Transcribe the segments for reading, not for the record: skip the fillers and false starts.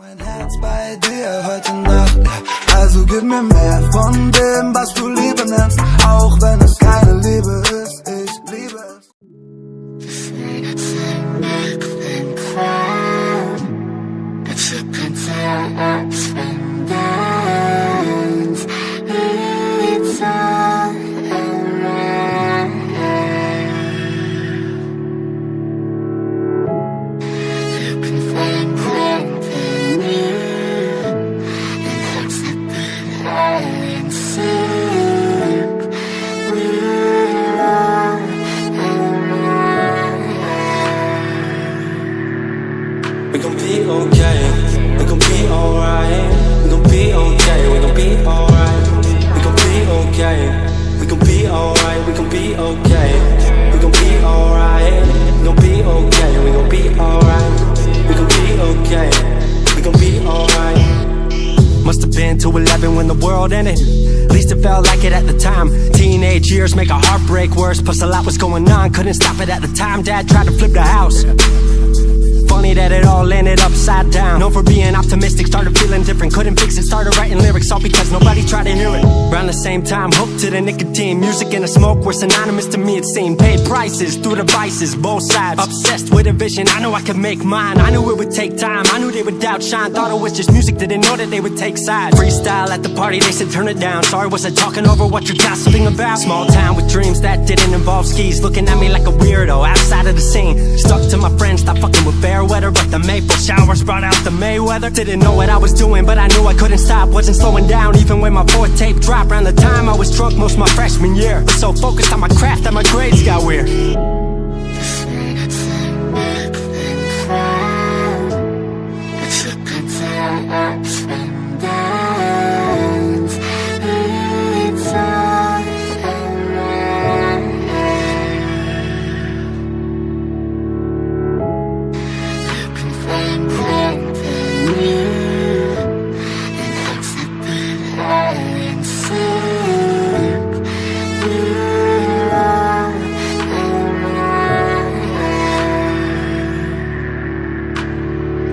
Mein Herz bei dir heute Nacht, also gib mir mehr von dem, was du Liebe nennst, auch wenn es keine Liebe ist, ich liebe es. We gon' be okay, we gon' be alright. We gon' be okay, we gon' be alright. We gon' be okay, we gon' be alright. We gon' be okay, we gon' be alright. We gon' be okay, we gon' be alright. We gon' be okay, we gon' be alright. Must have been 2:11 when the world ended. At least it felt like it at the time. Teenage years make a heartbreak worse. Plus a lot was going on, couldn't stop it at the time. Dad tried to flip the house. Funny that it all ended upside down. Known for being optimistic, started feeling different. Couldn't fix it, started writing lyrics, all because nobody tried to hear it. Around the same time, hooked to the nicotine. Music and the smoke were synonymous to me, it seemed. Paid prices through the vices, both sides. Obsessed with a vision, I knew I could make mine. I knew it would take time, I knew they would outshine. Thought it was just music, didn't know that they would take sides. Freestyle at the party, they said turn it down. Sorry, was I talking over what you're gossiping about? Small town with dreams that didn't involve skis. Looking at me like a weirdo, outside of the scene. Stuck to my friends, stopped fucking with fair weather. But the maple showers brought out the Mayweather. Didn't know what I was doing, but I knew I couldn't stop. Wasn't slowing down, even when my fourth tape dropped. Around the time I was drunk most my freshman year. Was so focused on my craft that my grades got weird.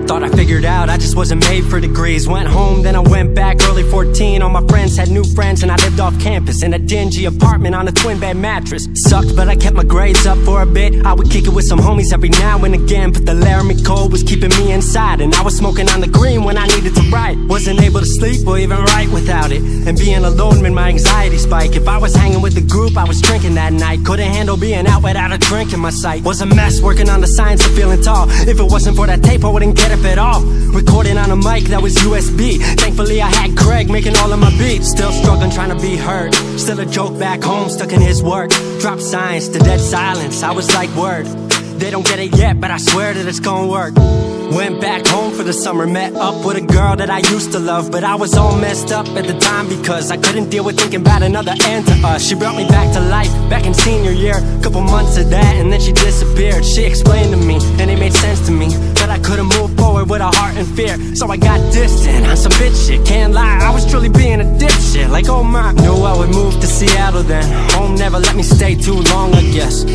Thought I figured out, I just wasn't made for degrees. Went home, then I went back, early 14. All my friends had new friends and I lived off campus in a dingy apartment on a twin bed mattress. Sucked, but I kept my grades up for a bit. I would kick it with some homies every now and again, but the Laramie cold was keeping me inside. And I was smoking on the green when I needed to write. Wasn't able to sleep or even write without it. And being alone made my anxiety spike. If I was hanging with the group, I was drinking that night. Couldn't handle being out without a drink in my sight. Was a mess working on the science of feeling tall. If it wasn't for that tape, I wouldn't get it at all. Recording on a mic that was USB. Thankfully I had Craig making all of my beats. Still struggling trying to be heard. Still a joke back home, stuck in his work. Dropped science to dead silence, I was like word. They don't get it yet, but I swear that it's gonna work. Went back home for the summer, met up with a girl that I used to love. But I was all messed up at the time because I couldn't deal with thinking about another end to us. She brought me back to life, back in senior year. Couple months of that and then she disappeared. She explained to me, and it made sense to me, that I couldn't move forward with a heart in fear. So I got distant on some bitch shit, can't lie, I was truly being a dipshit. Like oh my, knew I would move to Seattle then. Home never let me stay too long, I guess.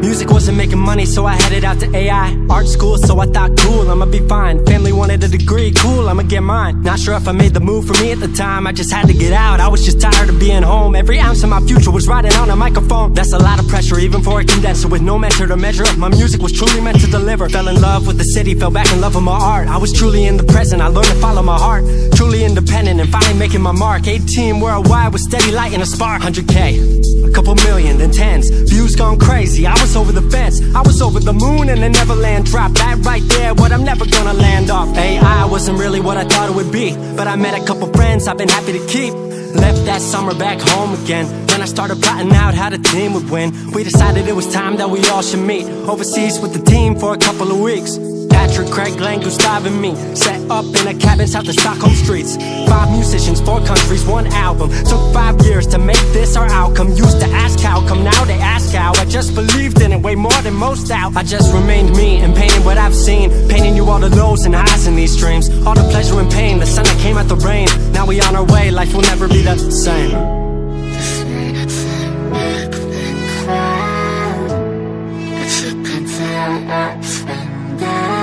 Music wasn't making money, so I headed out to AI art school, so I thought cool, I'ma be fine. Family wanted a degree, cool, I'ma get mine. Not sure if I made the move for me at the time, I just had to get out. I was just tired of being home. Every ounce of my future was riding on a microphone. That's a lot of pressure, even for a condenser with no mentor to measure up. My music was truly meant to deliver. Fell in love with the city, fell back in love with my art. I was truly in the present, I learned to follow my heart. Truly independent and finally making my mark. 18 worldwide with steady light and a spark. 100K, a couple million, then tens. Views gone crazy, I was over the fence. I was over the moon and the Neverland drop. That right there, what I'm never gonna land off. AI wasn't really what I thought it would be, but I met a couple friends I've been happy to keep. Left that summer back home again. Then I started plotting out how the team would win. We decided it was time that we all should meet overseas with the team for a couple of weeks. Patrick, Craig, Glenn, Gustav and me set up in a cabin south of Stockholm streets. 5 musicians, 4 countries, 1 album. Took 5 years to make this our outcome. Used to ask how come, now they ask how. I just believed in it way more than most out. I just remained me and painted what I've seen, painting you all the lows and highs in these dreams. All the pleasure and pain, the sun that came out the rain. Now we on our way, life will never be the same. It's a